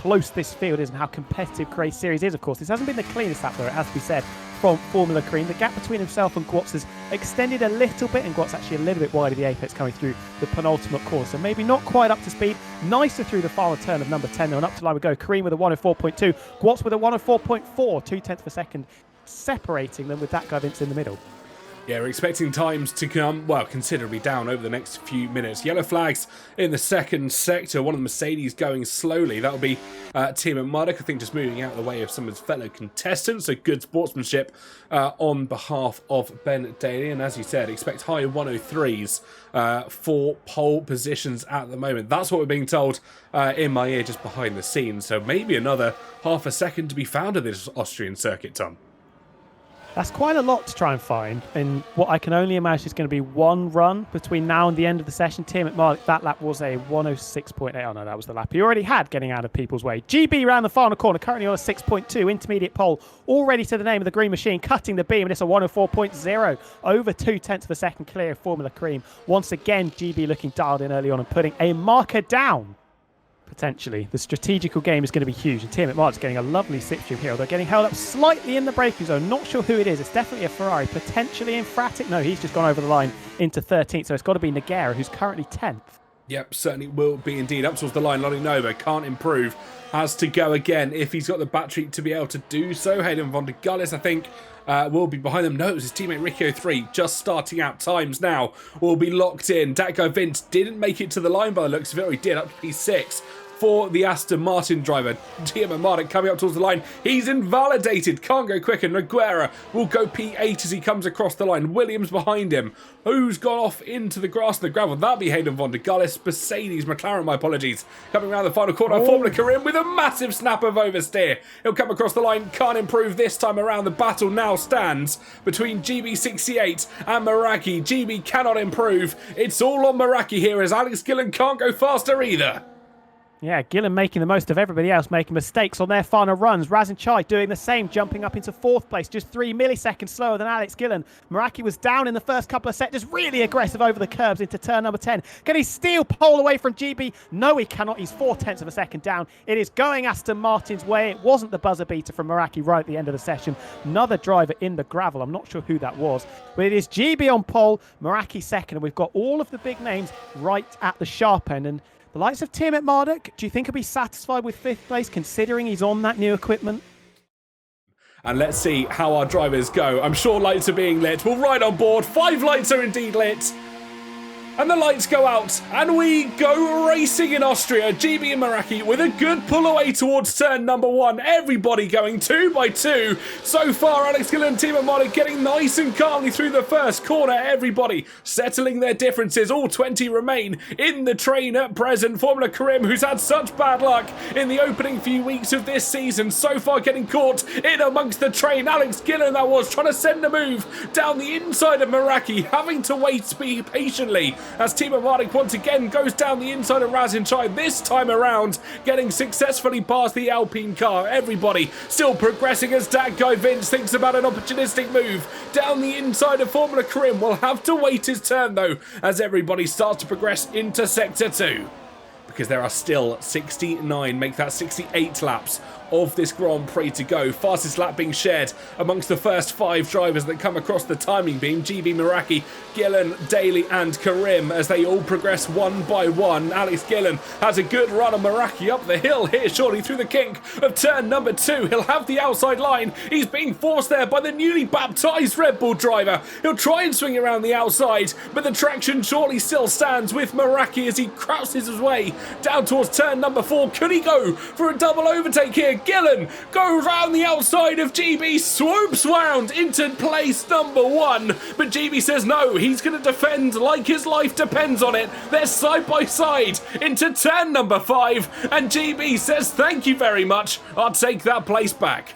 close this field is and how competitive Craze Series is, of course. This hasn't been the cleanest lap, though, it has to be said, from Formula Cream. The gap between himself and Gwatz has extended a little bit, and Gwatz actually a little bit wide of the apex coming through the penultimate corner. So maybe not quite up to speed. Nicer through the final turn of number 10, though, and up to line we go. Cream with a 104.2, Gwatz with a 104.4, 2/10 of a second, separating them with that guy Vince in the middle. Yeah, we're expecting times to come, well, considerably down over the next few minutes. Yellow flags in the second sector. One of the Mercedes going slowly. That'll be Team Muddock, I think, just moving out of the way of some of his fellow contestants. So good sportsmanship on behalf of Ben Daly. And as you said, expect high 103s for pole positions at the moment. That's what we're being told in my ear just behind the scenes. So maybe another half a second to be found at this Austrian circuit, Tom. That's quite a lot to try and find, and what I can only imagine is going to be one run between now and the end of the session. Tim McMahon, that lap was a 106.8. Oh no, that was the lap he already had getting out of people's way. GB round the final corner, currently on a 6.2, intermediate pole, already to the name of the green machine, cutting the beam, and it's a 104.0, over 2/10 of a second clear of Formula Cream. Once again, GB looking dialed in early on and putting a marker down. Potentially. The strategical game is going to be huge, and Tim McMahon's getting a lovely slipstream here, although getting held up slightly in the braking zone. Not sure who it is. It's definitely a Ferrari, potentially Infratic. No, he's just gone over the line into 13th, so it's got to be Nogueira, who's currently 10th. Yep, certainly will be indeed. Up towards the line, Lonnie Nova can't improve. Has to go again if he's got the battery to be able to do so. Hayden von der Gullis, I think, will be behind them. No, it was his teammate Riccio 3 just starting out. Times now will be locked in. That guy Vince didn't make it to the line by the looks of it, or he did, up to P6. For the Aston Martin driver, Timo Martin coming up towards the line. He's invalidated. Can't go quicker. Nogueira will go P8 as he comes across the line. Williams behind him. Who's gone off into the grass and the gravel? That'll be Hayden von der Gullis. Mercedes, McLaren, my apologies. Coming around the final corner. Formula Karim with a massive snap of oversteer. He'll come across the line. Can't improve this time around. The battle now stands between GB68 and Meraki. GB cannot improve. It's all on Meraki here as Alex Gillen can't go faster either. Yeah, Gillen making the most of everybody else making mistakes on their final runs. Razin Chai doing the same, jumping up into 4th place, just 3 milliseconds slower than Alex Gillen. Meraki was down in the first couple of sectors, really aggressive over the curbs into turn number 10. Can he steal pole away from GB? No, he cannot. He's 4/10 of a second down. It is going Aston Martin's way. It wasn't the buzzer beater from Meraki right at the end of the session. Another driver in the gravel. I'm not sure who that was. But it is GB on pole, Meraki second, and we've got all of the big names right at the sharp end. And the likes of Tim at Marduk, do you think he'll be satisfied with 5th place considering he's on that new equipment? And let's see how our drivers go. I'm sure lights are being lit. We'll ride on board. 5 lights are indeed lit. And the lights go out, and we go racing in Austria. GB and Meraki with a good pull away towards turn number 1. Everybody going 2 by 2. So far, Alex Gillen and Timo Martin getting nice and calmly through the first corner. Everybody settling their differences. All 20 remain in the train at present. Formula Karim, who's had such bad luck in the opening few weeks of this season, so far getting caught in amongst the train. Alex Gillen, that was, trying to send a move down the inside of Meraki, having to wait patiently as Timo Martin once again goes down the inside of Razin Chai, this time around getting successfully past the Alpine car. Everybody still progressing as that guy Vince thinks about an opportunistic move down the inside of Formula Karim. Will have to wait his turn though as everybody starts to progress into Sector 2. Because there are still 69, make that 68 laps of this Grand Prix to go. Fastest lap being shared amongst the first 5 drivers that come across the timing beam. GB, Meraki, Gillen, Daly and Karim as they all progress one by one. Alex Gillen has a good run on Meraki up the hill here shortly through the kink of turn number 2. He'll have the outside line. He's being forced there by the newly baptised Red Bull driver. He'll try and swing around the outside, but the traction surely still stands with Meraki as he crouches his way down towards turn number 4. Could he go for a double overtake here? Gillen goes round the outside of GB, swoops round into place number 1, but GB says no, he's going to defend like his life depends on it. They're side by side into turn number 5, and GB says thank you very much, I'll take that place back.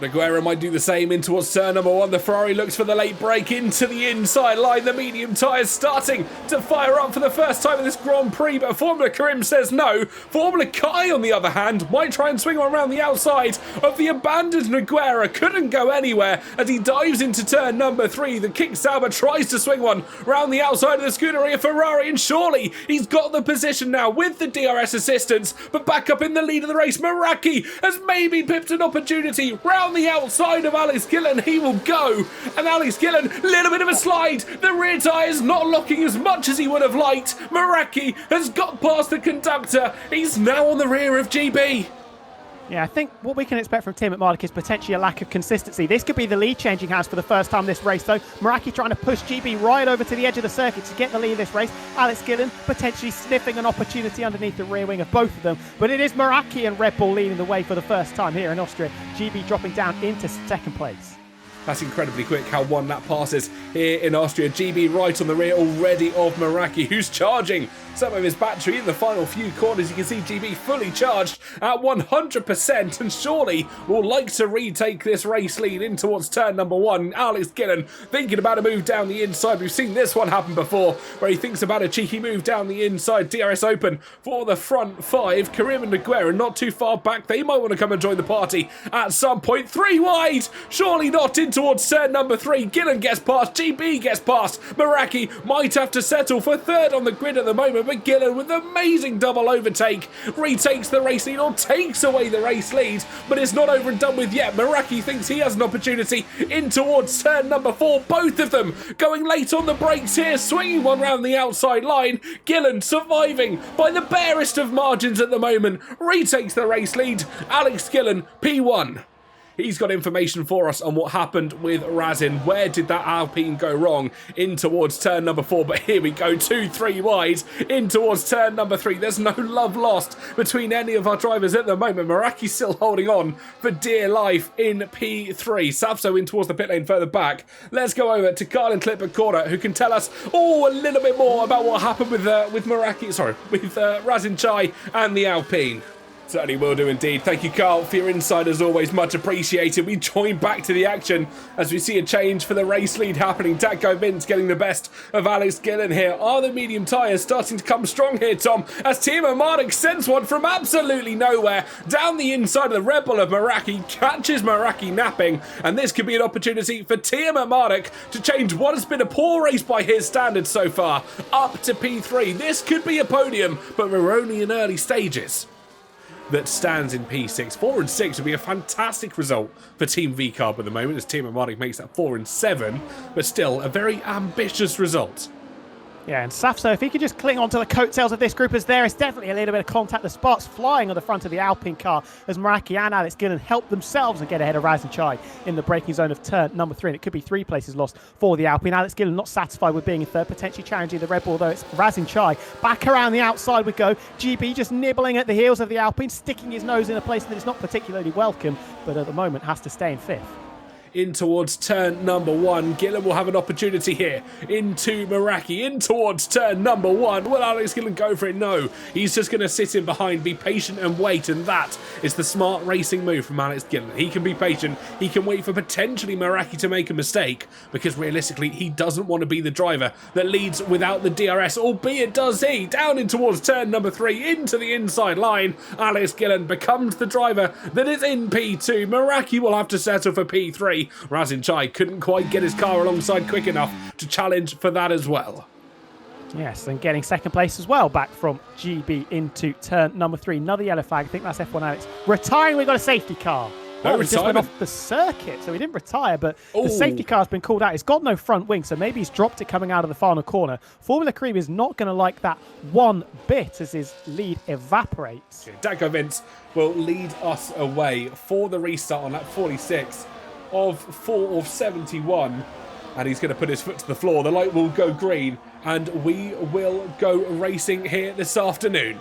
Nogueira might do the same in towards turn number 1. The Ferrari looks for the late break into the inside line. The medium tyres starting to fire up for the first time in this Grand Prix, but Formula Karim says no. Formula Kai, on the other hand, might try and swing around the outside of the abandoned Nogueira. Couldn't go anywhere as he dives into turn number 3. The Kick Sauber tries to swing one round the outside of the Scuderia Ferrari, and surely he's got the position now with the DRS assistance, but back up in the lead of the race, Meraki has maybe pipped an opportunity round the outside of Alex Gillen. He will go, and Alex Gillen, little bit of a slide. The rear tyres not locking as much as he would have liked. Meraki has got past the conductor. He's now on the rear of GB. Yeah, I think what we can expect from Tim McMurdoch is potentially a lack of consistency. This could be the lead changing hands for the first time this race, though. Meraki trying to push GB right over to the edge of the circuit to get the lead of this race. Alex Gillen potentially sniffing an opportunity underneath the rear wing of both of them. But it is Meraki and Red Bull leading the way for the first time here in Austria. GB dropping down into second place. That's incredibly quick how one lap passes here in Austria. GB right on the rear already of Meraki, who's charging some of his battery in the final few corners. You can see GB fully charged at 100% and surely will like to retake this race lead in towards turn number 1. Alex Gillen thinking about a move down the inside. We've seen this one happen before where he thinks about a cheeky move down the inside. DRS open for the front 5. Karim and Nogueira not too far back. They might want to come and join the party at some point. 3 wide, surely not in towards turn number 3. Gillen gets past, GB gets past. Meraki might have to settle for 3rd on the grid at the moment, but Gillen with an amazing double overtake retakes the race lead, or takes away the race lead, but it's not over and done with yet. Meraki thinks he has an opportunity in towards turn number 4. Both of them going late on the brakes here, swinging one round the outside line. Gillen surviving by the barest of margins at the moment, retakes the race lead. Alex Gillen, P1. He's got information for us on what happened with Razin. Where did that Alpine go wrong in towards turn number 4? But here we go, 2-3 wide in towards turn number 3. There's no love lost between any of our drivers at the moment. Meraki's still holding on for dear life in P3. Savso in towards the pit lane further back. Let's go over to Carlin Clipper Corner, who can tell us a little bit more about what happened with Razin Chai and the Alpine. Certainly will do indeed. Thank you, Carl, for your insight as always. Much appreciated. We join back to the action as we see a change for the race lead happening. Datko Vince getting the best of Alex Gillen here. Are the medium tyres starting to come strong here, Tom? As Timo Mardik sends one from absolutely nowhere down the inside of the Red Bull of Meraki, catches Meraki napping, and this could be an opportunity for Timo Mardik to change what has been a poor race by his standards so far up to P3. This could be a podium, but we're only in early stages. That stands in P6. 4 and 6 would be a fantastic result for Team VCarb at the moment, as Team Mardik makes that 4 and 7, but still a very ambitious result. Yeah, and Safso, if he could just cling onto the coattails of this group as there is definitely a little bit of contact. The sparks flying on the front of the Alpine car as Meraki and Alex Gillen help themselves and get ahead of Razin Chai in the braking zone of turn number 3. And it could be 3 places lost for the Alpine. Alex Gillen not satisfied with being in 3rd, potentially challenging the Red Bull, though it's Razin Chai. Back around the outside we go. GB just nibbling at the heels of the Alpine, sticking his nose in a place that is not particularly welcome, but at the moment has to stay in 5th. In towards turn number 1. Gillen will have an opportunity here into Meraki, in towards turn number 1. Will Alex Gillen go for it? No. He's just going to sit in behind, be patient and wait, and that is the smart racing move from Alex Gillen. He can be patient, he can wait for potentially Meraki to make a mistake, because realistically he doesn't want to be the driver that leads without the DRS, albeit does he. Down in towards turn number 3, into the inside line. Alex Gillen becomes the driver that is in P2. Meraki will have to settle for P3. Razin Chai couldn't quite get his car alongside quick enough to challenge for that as well. Yes, and getting second place as well, back from GB into turn number 3. Another yellow flag. I think that's F1 Alex. Retiring, we've got a safety car. No, he just went off the circuit, so he didn't retire, but the safety car has been called out. It's got no front wing, so maybe he's dropped it coming out of the final corner. Formula Cream is not going to like that one bit as his lead evaporates. Datko Vince will lead us away for the restart on lap 46 of 4 of 71, and he's going to put his foot to the floor. The light will go green and we will go racing here this afternoon.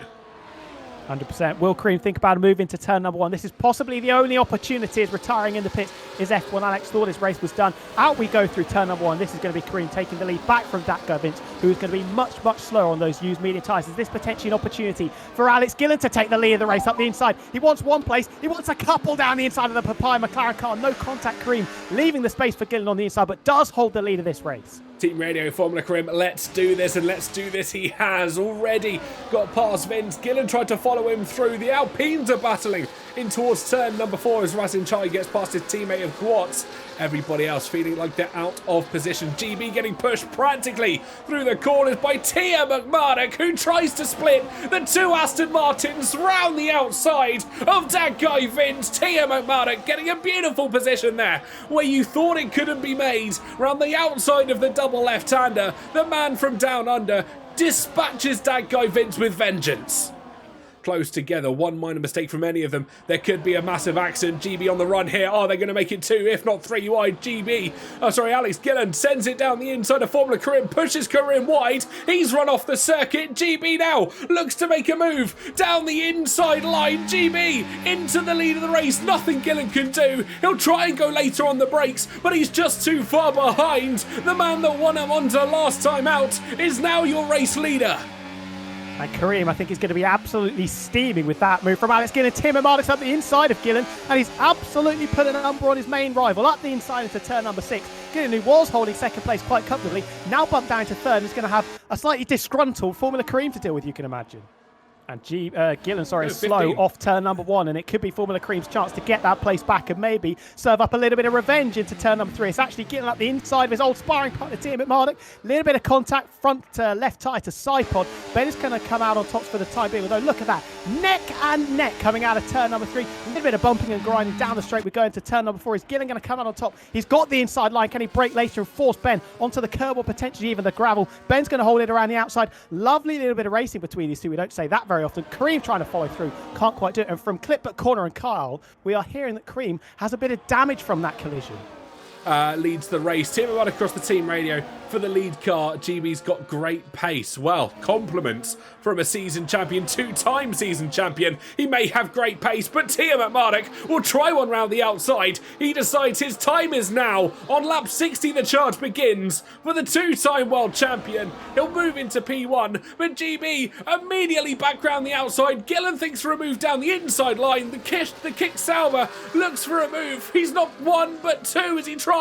100%. Will Cream think about a move into turn number 1? This is possibly the only opportunity as retiring in the pits is F1. Alex thought his race was done. Out we go through turn number 1. This is going to be Cream taking the lead back from Datko Vince, who is going to be much slower on those used medium tyres. Is this potentially an opportunity for Alex Gillen to take the lead of the race up the inside? He wants one place. He wants a couple down the inside of the Papaya McLaren car. No contact, Cream leaving the space for Gillen on the inside, but does hold the lead of this race. Team Radio, Formula Krim, let's do this, and let's do this. He has already got past Vince. Gillen tried to follow him through. The Alpines are battling in towards turn number 4 as Razin Chai gets past his teammate of Gwatz. Everybody else feeling like they're out of position. GB getting pushed practically through the corners by Tia McMurdoch, who tries to split the 2 Aston Martins round the outside of that guy Vince. Tia McMurdoch getting a beautiful position there where you thought it couldn't be made. Round the outside of the double left-hander, the man from down under dispatches that guy Vince with vengeance. Close together, one minor mistake from any of them, there could be a massive accident. GB on the run here. Are they going to make it 2, if not 3 wide? Alex Gillen sends it down the inside of Formula Karim, pushes Karim wide. He's run off the circuit. GB now looks to make a move down the inside line. GB into the lead of the race. Nothing Gillen can do. He'll try and go later on the brakes, but he's just too far behind. The man that won him onto last time out is now your race leader. And Kareem, I think, is going to be absolutely steaming with that move from Alex Gillen. Tim Martins up the inside of Gillen, and he's absolutely put a number on his main rival up the inside into turn number 6. Gillen, who was holding second place quite comfortably, now bumped down to third and is going to have a slightly disgruntled Formula Kareem to deal with, you can imagine. And Gillen, is slow off turn number 1, and it could be Formula Cream's chance to get that place back and maybe serve up a little bit of revenge into turn number 3. It's actually Gillen up the inside of his old sparring partner, Tia McMurdoch. A little bit of contact, front left tyre to side pod. Ben is going to come out on top for the time being, although look at that. Neck and neck coming out of turn number 3. A little bit of bumping and grinding down the straight. We're going to turn number 4. Is Gillen going to come out on top? He's got the inside line. Can he brake later and force Ben onto the curb or potentially even the gravel? Ben's going to hold it around the outside. Lovely little bit of racing between these two. We don't say that very often. Kareem trying to follow through, can't quite do it. And from Clip at Corner and Kyle, we are hearing that Kareem has a bit of damage from that collision. Leads the race. Tim right across the team radio for the lead car. GB's got great pace. Well, compliments from a season champion, 2-time season champion. He may have great pace, but Tia McMurdoch will try one round the outside. He decides his time is now. On lap 60, the charge begins for the 2-time world champion. He'll move into P1, but GB immediately back round the outside. Gillen thinks for a move down the inside line. The kick Sauber looks for a move. He's not 1, but 2 as he tries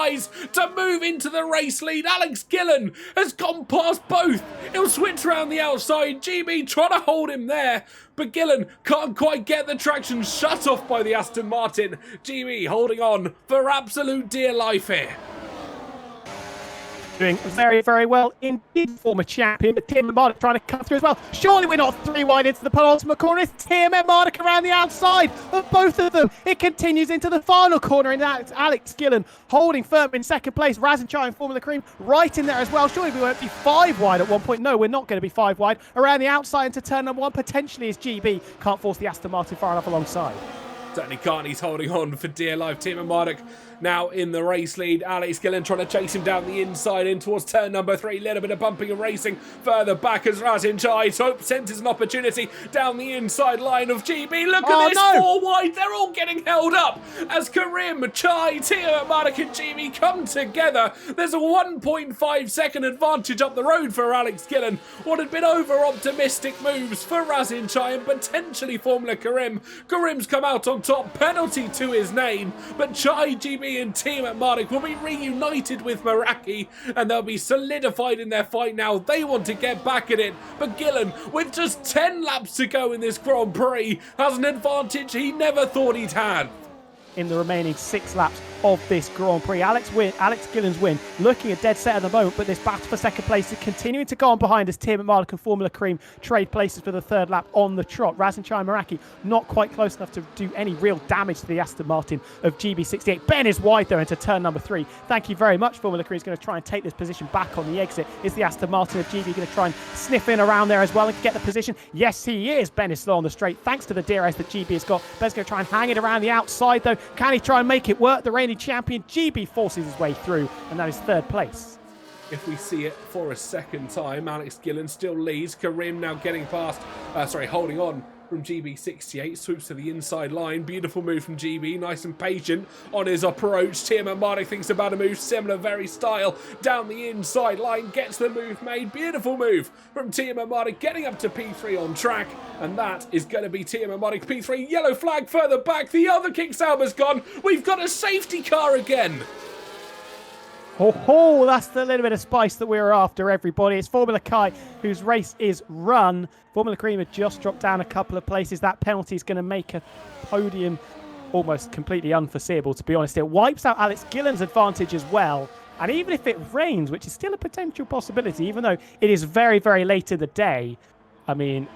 to move into the race lead. Alex Gillen has gone past both. He'll switch around the outside. GB trying to hold him there, but Gillen can't quite get the traction, shut off by the Aston Martin. GB holding on for absolute dear life here. Doing very, very well indeed, former champion, but Tim Martins trying to cut through as well. Surely we're not 3 wide into the penultimate corner. It's Tim Martins around the outside of both of them. It continues into the final corner, and that's Alex Gillen holding firm in second place. Razin Chai and Formula Cream right in there as well. Surely we won't be 5 wide at one point. No, we're not going to be 5 wide. Around the outside into turn number 1, potentially is GB. Can't force the Aston Martin far enough alongside. Certainly can't. He's holding on for dear life. Tim Martins now in the race lead. Alex Gillen trying to chase him down the inside in towards turn number 3. Little bit of bumping and racing further back as Razin Chai senses an opportunity down the inside line of GB. Look at this, no. 4 wide. They're all getting held up as Karim, Chai, Tia Martins and GB come together. There's a 1.5 second advantage up the road for Alex Gillen. What had been over-optimistic moves for Razin Chai and potentially Formula Karim. Karim's come out on top, penalty to his name, but Chai, GB and Team at Martins will be reunited with Meraki, and they'll be solidified in their fight now. They want to get back at it, but Gillen, with just 10 laps to go in this Grand Prix, has an advantage he never thought he'd had. In the remaining 6 laps of this Grand Prix. Alex Gillen's win looking a dead set at the moment, but this battle for second place is continuing to go on behind as Tim Martins and Formula Cream trade places for the 3rd lap on the trot. Razin Chai and Meraki not quite close enough to do any real damage to the Aston Martin of GB68. Ben is wide though into turn number 3. Thank you very much. Formula Cream is going to try and take this position back on the exit. Is the Aston Martin of GB going to try and sniff in around there as well and get the position? Yes, he is. Ben is slow on the straight thanks to the DRS that GB has got. Ben's going to try and hang it around the outside though. Can he try and make it work? The reigning champion GB forces his way through, and that is 3rd place. If we see it for a second time, Alex Gillen still leads. Karim now getting past, holding on from GB68. Swoops to the inside line. Beautiful move from GB. Nice and patient on his approach. Tiamat Mardik thinks about a move similar, very style. Down the inside line. Gets the move made. Beautiful move from Tiamat Mardik, getting up to P3 on track. And that is going to be Tiamat Mardik P3. Yellow flag further back. The other Kicksauber's gone. We've got a safety car again. Oh, that's the little bit of spice that we were after, everybody. It's Formula Kai, whose race is run. Formula Cream had just dropped down a couple of places. That penalty is going to make a podium almost completely unforeseeable, to be honest. It wipes out Alex Gillen's advantage as well. And even if it rains, which is still a potential possibility, even though it is very, very late in the day, I mean,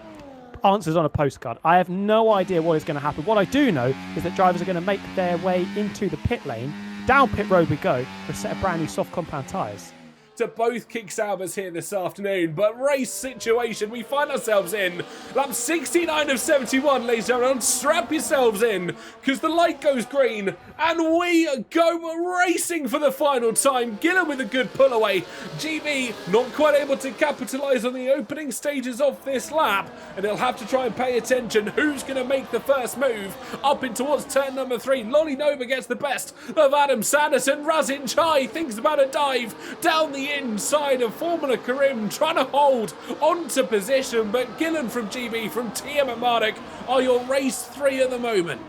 answers on a postcard. I have no idea what is going to happen. What I do know is that drivers are going to make their way into the pit lane. Down pit road we go for a set of brand new soft compound tyres. To both Kicksaubers here this afternoon, but race situation we find ourselves in. Lap 69 of 71, ladies and gentlemen. Strap yourselves in, because the light goes green, and we go racing for the final time. Gillen with a good pull away. GB not quite able to capitalise on the opening stages of this lap, and he'll have to try and pay attention. Who's going to make the first move up in towards turn number 3? Lolly Nova gets the best of Adam Sanderson. Razin Chai thinks about a dive down the inside of Formula Karim, trying to hold onto position, but Gillen from GB, from Tiamat Mardik, are your race 3 at the moment.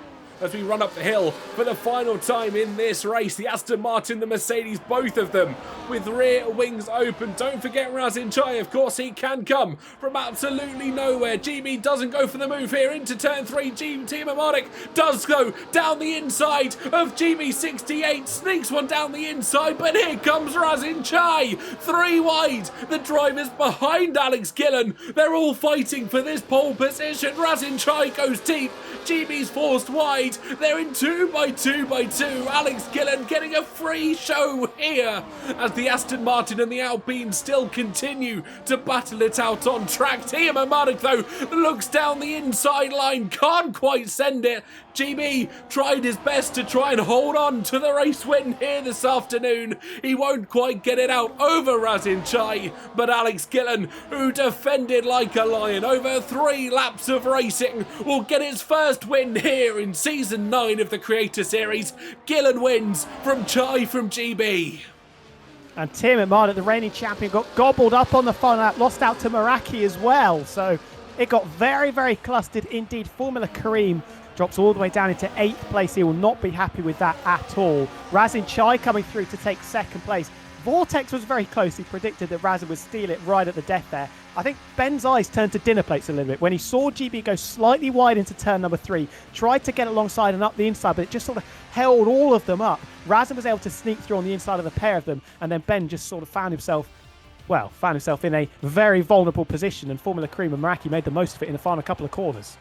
As we run up the hill for the final time in this race, the Aston Martin, the Mercedes, both of them with rear wings open. Don't forget Razin Chai, of course, he can come from absolutely nowhere. GB doesn't go for the move here into turn 3. Tiamat Mardik does go down the inside of GB68, sneaks one down the inside, but here comes Razin Chai, 3 wide. The drivers behind Alex Gillen, they're all fighting for this pole position. Razin Chai goes deep, GB's forced wide. They're in 2x2x2. Alex Gillen getting a free show here as the Aston Martin and the Alpine still continue to battle it out on track. Tiamat Mardik, though, looks down the inside line, can't quite send it. GB tried his best to try and hold on to the race win here this afternoon. He won't quite get it out over Razin Chai, but Alex Gillen, who defended like a lion over 3 laps of racing, will get his first win here in Season 9 of the Creator Series. Gillen wins from Chai from GB. And Tiamat Mardik, the reigning champion, got gobbled up on the final lap, lost out to Meraki as well. So it got very, very clustered indeed. Formula Kareem drops all the way down into 8th place. He will not be happy with that at all. Razin Chai coming through to take 2nd place. Vortex was very close. He predicted that Razin would steal it right at the death there. I think Ben's eyes turned to dinner plates a little bit when he saw GB go slightly wide into turn number 3, tried to get alongside and up the inside, but it just sort of held all of them up. Razin was able to sneak through on the inside of the pair of them, and then Ben just sort of found himself in a very vulnerable position, and Formula Cream and Meraki made the most of it in the final couple of corners.